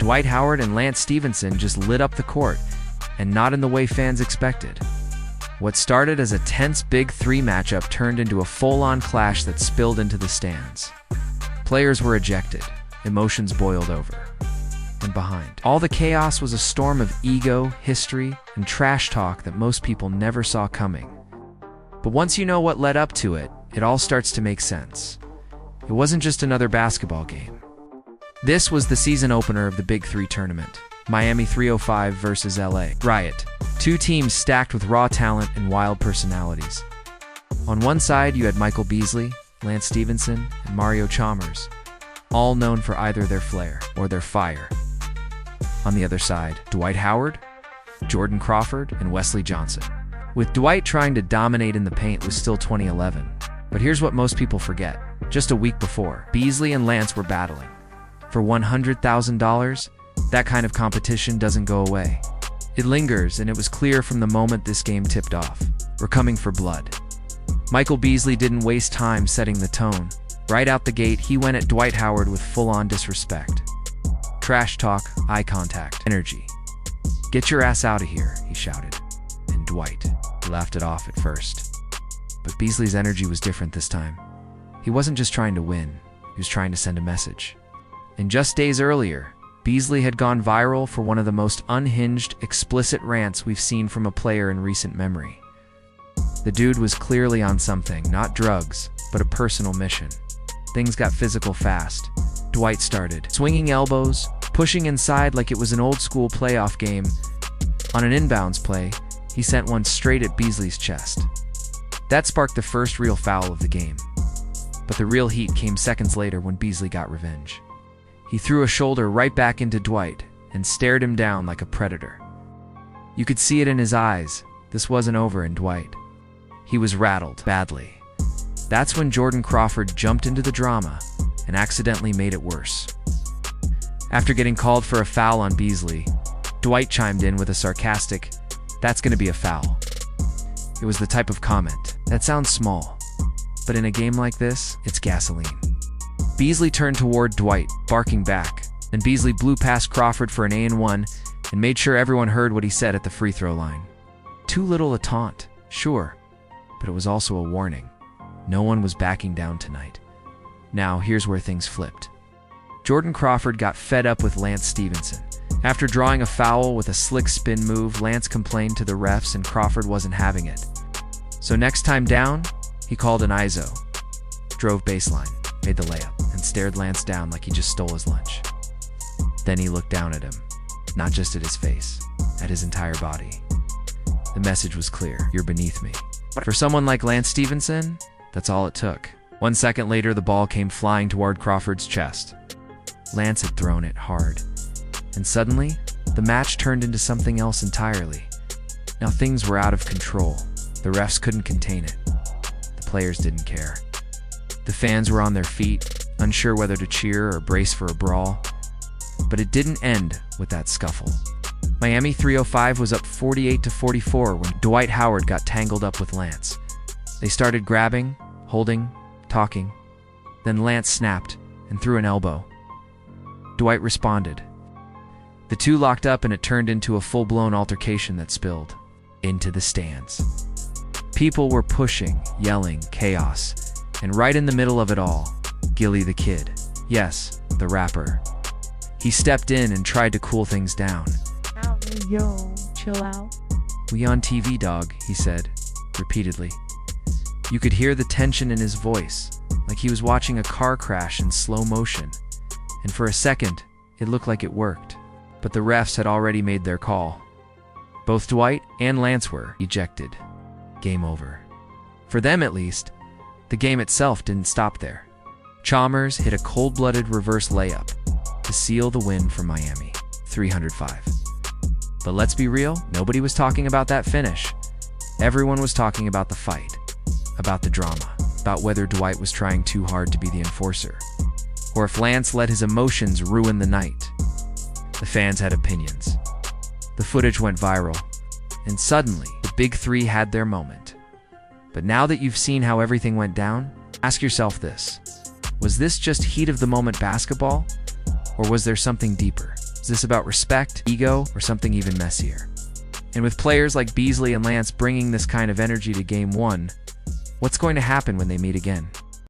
Dwight Howard and Lance Stephenson just lit up the court, and not in the way fans expected. What started as a tense Big Three matchup turned into a full-on clash that spilled into the stands. Players were ejected, emotions boiled over. And behind all the chaos was a storm of ego, history, and trash talk that most people never saw coming. But once you know what led up to it, it all starts to make sense. It wasn't just another basketball game. This was the season opener of the Big Three tournament. Miami 305 versus LA Riot. Two teams stacked with raw talent and wild personalities. On one side, you had Michael Beasley, Lance Stephenson, and Mario Chalmers, all known for either their flair or their fire. On the other side, Dwight Howard, Jordan Crawford, and Wesley Johnson. With Dwight trying to dominate in the paint was still 2011. But here's what most people forget. Just a week before, Beasley and Lance were battling. For $100,000, that kind of competition doesn't go away. It lingers, and it was clear from the moment this game tipped off. We're coming for blood. Michael Beasley didn't waste time setting the tone. Right out the gate, he went at Dwight Howard with full-on disrespect. Trash talk, eye contact, energy. "Get your ass out of here," he shouted. And Dwight, he laughed it off at first. But Beasley's energy was different this time. He wasn't just trying to win, he was trying to send a message. And just days earlier, Beasley had gone viral for one of the most unhinged, explicit rants we've seen from a player in recent memory. The dude was clearly on something, not drugs, but a personal mission. Things got physical fast. Dwight started swinging elbows, pushing inside like it was an old-school playoff game. On an inbounds play, he sent one straight at Beasley's chest. That sparked the first real foul of the game. But the real heat came seconds later when Beasley got revenge. He threw a shoulder right back into Dwight and stared him down like a predator. You could see it in his eyes. This wasn't over in Dwight. He was rattled badly. That's when Jordan Crawford jumped into the drama and accidentally made it worse. After getting called for a foul on Beasley, Dwight chimed in with a sarcastic, "That's gonna be a foul." It was the type of comment that sounds small, but in a game like this, it's gasoline. Beasley turned toward Dwight, barking back, and Beasley blew past Crawford for an and-1 and made sure everyone heard what he said at the free throw line. Too little a taunt, sure, but it was also a warning. No one was backing down tonight. Now, here's where things flipped. Jordan Crawford got fed up with Lance Stephenson. After drawing a foul with a slick spin move, Lance complained to the refs and Crawford wasn't having it. So next time down, he called an ISO, drove baseline, made the layup, and stared Lance down like he just stole his lunch. Then he looked down at him, not just at his face, at his entire body. The message was clear: you're beneath me. For someone like Lance Stephenson, that's all it took. 1 second later, the ball came flying toward Crawford's chest. Lance had thrown it hard. And suddenly, the match turned into something else entirely. Now things were out of control. The refs couldn't contain it. The players didn't care. The fans were on their feet, unsure whether to cheer or brace for a brawl. But it didn't end with that scuffle. Miami 305 was up 48-44 when Dwight Howard got tangled up with Lance. They started grabbing, holding, talking. Then Lance snapped and threw an elbow. Dwight responded. The two locked up and it turned into a full-blown altercation that spilled into the stands. People were pushing, yelling, chaos. And right in the middle of it all, Gilly the Kid. Yes, the rapper. He stepped in and tried to cool things down. Yo, chill out. "We on TV, dog," he said, repeatedly. You could hear the tension in his voice, like he was watching a car crash in slow motion. And for a second, it looked like it worked. But the refs had already made their call. Both Dwight and Lance were ejected. Game over. For them, at least, the game itself didn't stop there. Chalmers hit a cold-blooded reverse layup to seal the win for Miami, 305. But let's be real, nobody was talking about that finish. Everyone was talking about the fight, about the drama, about whether Dwight was trying too hard to be the enforcer, or if Lance let his emotions ruin the night. The fans had opinions. The footage went viral, and suddenly, the Big Three had their moment. But now that you've seen how everything went down, ask yourself this. Was this just heat-of-the-moment basketball, or was there something deeper? Is this about respect, ego, or something even messier? And with players like Beasley and Lance bringing this kind of energy to Game 1, what's going to happen when they meet again?